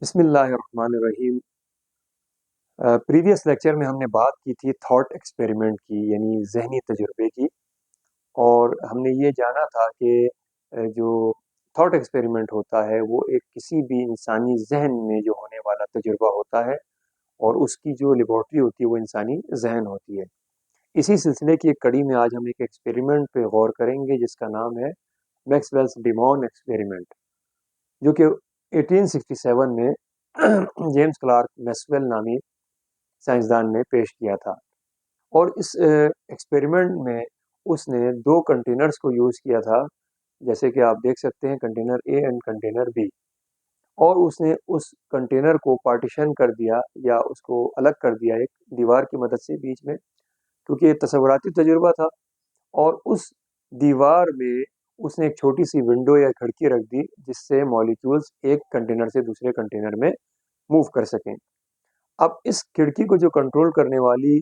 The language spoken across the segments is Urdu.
بسم اللہ الرحمن الرحیم۔ پریویس لیکچر میں ہم نے بات کی تھی تھاٹ ایکسپیریمنٹ کی، یعنی ذہنی تجربے کی، اور ہم نے یہ جانا تھا کہ جو تھاٹ ایکسپیریمنٹ ہوتا ہے وہ ایک کسی بھی انسانی ذہن میں جو ہونے والا تجربہ ہوتا ہے، اور اس کی جو لیبارٹری ہوتی ہے وہ انسانی ذہن ہوتی ہے۔ اسی سلسلے کی ایک کڑی میں آج ہم ایک ایکسپیریمنٹ پہ غور کریں گے جس کا نام ہے میکسویلس ڈیمون ایکسپیریمنٹ، جو کہ 1867 میں جیمز کلارک میکسویل نامی سائنسدان نے پیش کیا تھا۔ اور اس ایکسپیریمنٹ میں اس نے دو کنٹینرز کو یوز کیا تھا، جیسے کہ آپ دیکھ سکتے ہیں container A and container B, اور اس نے اس کنٹینر کو پارٹیشن کر دیا یا اس کو الگ کر دیا ایک دیوار کی مدد سے بیچ میں، کیونکہ یہ تصوراتی تجربہ تھا، اور اس دیوار میں اس نے ایک چھوٹی سی ونڈو یا کھڑکی رکھ دی جس سے مالیکیولز ایک کنٹینر سے دوسرے کنٹینر میں موو کر سکیں۔ اب اس کھڑکی کو جو کنٹرول کرنے والی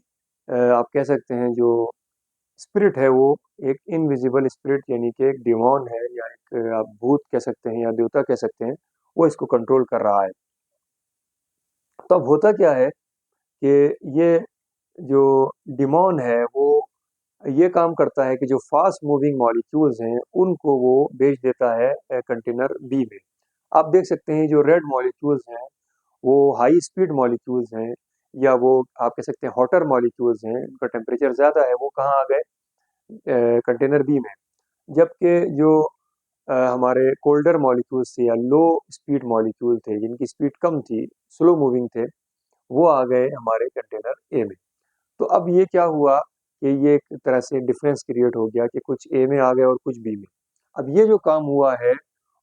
آپ کہہ سکتے ہیں جو اسپرٹ ہے، وہ ایک انویزیبل اسپرٹ، یعنی کہ ایک ڈیمون ہے، یا ایک آپ بھوت کہہ سکتے ہیں یا دیوتا کہہ سکتے ہیں، وہ اس کو کنٹرول کر رہا ہے۔ تو اب ہوتا کیا ہے کہ یہ جو ڈیمون ہے وہ یہ کام کرتا ہے کہ جو فاسٹ موونگ مالیکیولز ہیں ان کو وہ بیچ دیتا ہے کنٹینر بی میں۔ آپ دیکھ سکتے ہیں جو ریڈ مالیکیولز ہیں وہ ہائی اسپیڈ مالیکیولز ہیں، یا وہ آپ کہہ سکتے ہیں ہاٹر مالیکیولز ہیں، ان کا ٹیمپریچر زیادہ ہے، وہ کہاں آ گئے کنٹینر بی میں۔ جبکہ جو ہمارے کولڈر مالیکیولز تھے یا لو اسپیڈ مالیکیول تھے جن کی اسپیڈ کم تھی، سلو موونگ تھے، وہ آ گئے ہمارے کنٹینر اے میں۔ تو اب یہ کیا ہوا کہ یہ ایک طرح سے ڈفرینس کریٹ ہو گیا کہ کچھ اے میں آ گئے اور کچھ بی میں۔ اب یہ جو کام ہوا ہے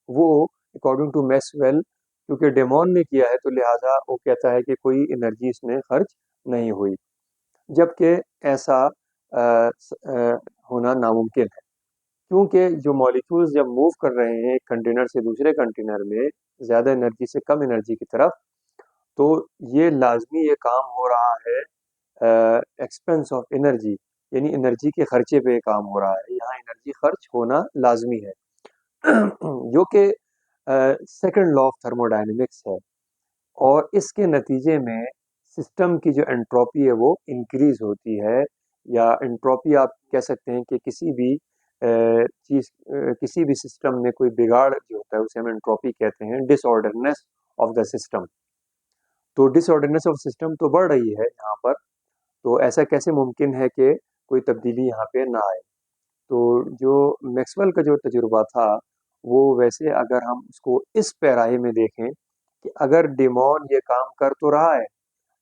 وہ اکارڈنگ ٹو میکسویل، کیونکہ ڈیمون نے کیا ہے تو لہٰذا وہ کہتا ہے کہ کوئی انرجی اس میں خرچ نہیں ہوئی، جبکہ ایسا ہونا ناممکن ہے، کیونکہ جو مالیکولز جب موو کر رہے ہیں ایک کنٹینر سے دوسرے کنٹینر میں زیادہ انرجی سے کم انرجی کی طرف، تو یہ لازمی یہ کام ہو رہا ہے ایکسپینس آف انرجی، یعنی انرجی کے خرچے پہ کام ہو رہا ہے، یہاں انرجی خرچ ہونا لازمی ہے جو کہ second law of thermo dynamics ہے، اور اس کے نتیجے میں سسٹم کی جو انٹروپی ہے وہ انکریز ہوتی ہے، یا انٹروپی آپ کہہ سکتے ہیں کہ کسی بھی چیز کسی بھی سسٹم میں کوئی بگاڑ جو ہوتا ہے اسے ہم انٹروپی کہتے ہیں، ڈس آرڈرنیس آف دا سسٹم۔ تو ڈس آرڈرنیس آف سسٹم تو بڑھ رہی ہے یہاں پر، تو ایسا کیسے ممکن ہے کہ کوئی تبدیلی یہاں پہ نہ آئے؟ تو جو میکسویل کا جو تجربہ تھا وہ ویسے اگر ہم اس کو اس پیراہے میں دیکھیں کہ اگر ڈیمون یہ کام کر تو رہا ہے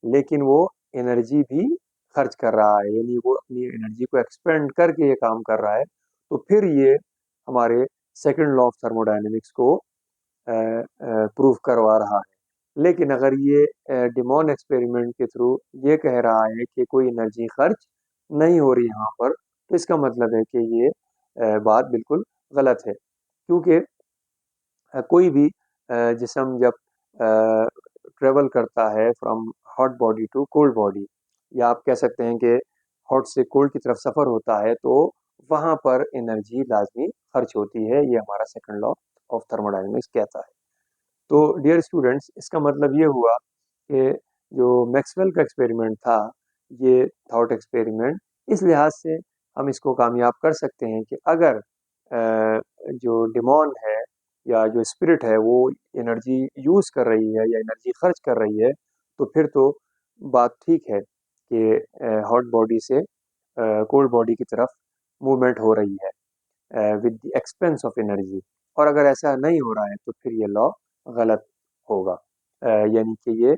لیکن وہ انرجی بھی خرچ کر رہا ہے، یعنی وہ اپنی انرجی کو ایکسپینڈ کر کے یہ کام کر رہا ہے، تو پھر یہ ہمارے second law of thermo dynamics کو پروف کروا رہا ہے۔ لیکن اگر یہ ڈیمون ایکسپیریمنٹ کے تھرو یہ کہہ رہا ہے کہ کوئی انرجی خرچ نہیں ہو رہی یہاں پر، تو اس کا مطلب ہے کہ یہ بات بالکل غلط ہے، کیونکہ کوئی بھی جسم جب ٹریول کرتا ہے from hot body to cold body, یا آپ کہہ سکتے ہیں کہ ہاٹ سے کولڈ کی طرف سفر ہوتا ہے، تو وہاں پر انرجی لازمی خرچ ہوتی ہے، یہ ہمارا second law of thermo dynamics کہتا ہے۔ تو ڈیئر اسٹوڈنٹس، اس کا مطلب یہ ہوا کہ جو میکسویل کا ایکسپیریمنٹ تھا یہ تھاٹ ایکسپیریمنٹ، اس لحاظ سے ہم اس کو کامیاب کر سکتے ہیں کہ اگر جو ڈیمون ہے یا جو اسپرٹ ہے وہ انرجی یوز کر رہی ہے یا انرجی خرچ کر رہی ہے، تو پھر تو بات ٹھیک ہے کہ ہاٹ باڈی سے کولڈ باڈی کی طرف موومنٹ ہو رہی ہے with the expense of energy, اور اگر ایسا نہیں ہو رہا ہے تو پھر یہ لا غلط ہوگا، یعنی کہ یہ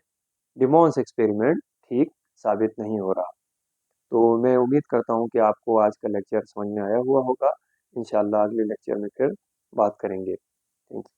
ڈیمونس ایکسپیریمنٹ ٹھیک ثابت نہیں ہو رہا۔ تو میں امید کرتا ہوں کہ آپ کو آج کا لیکچر سمجھ میں آیا ہوا ہوگا، انشاءاللہ اگلے لیکچر میں پھر بات کریں گے۔ Thank you.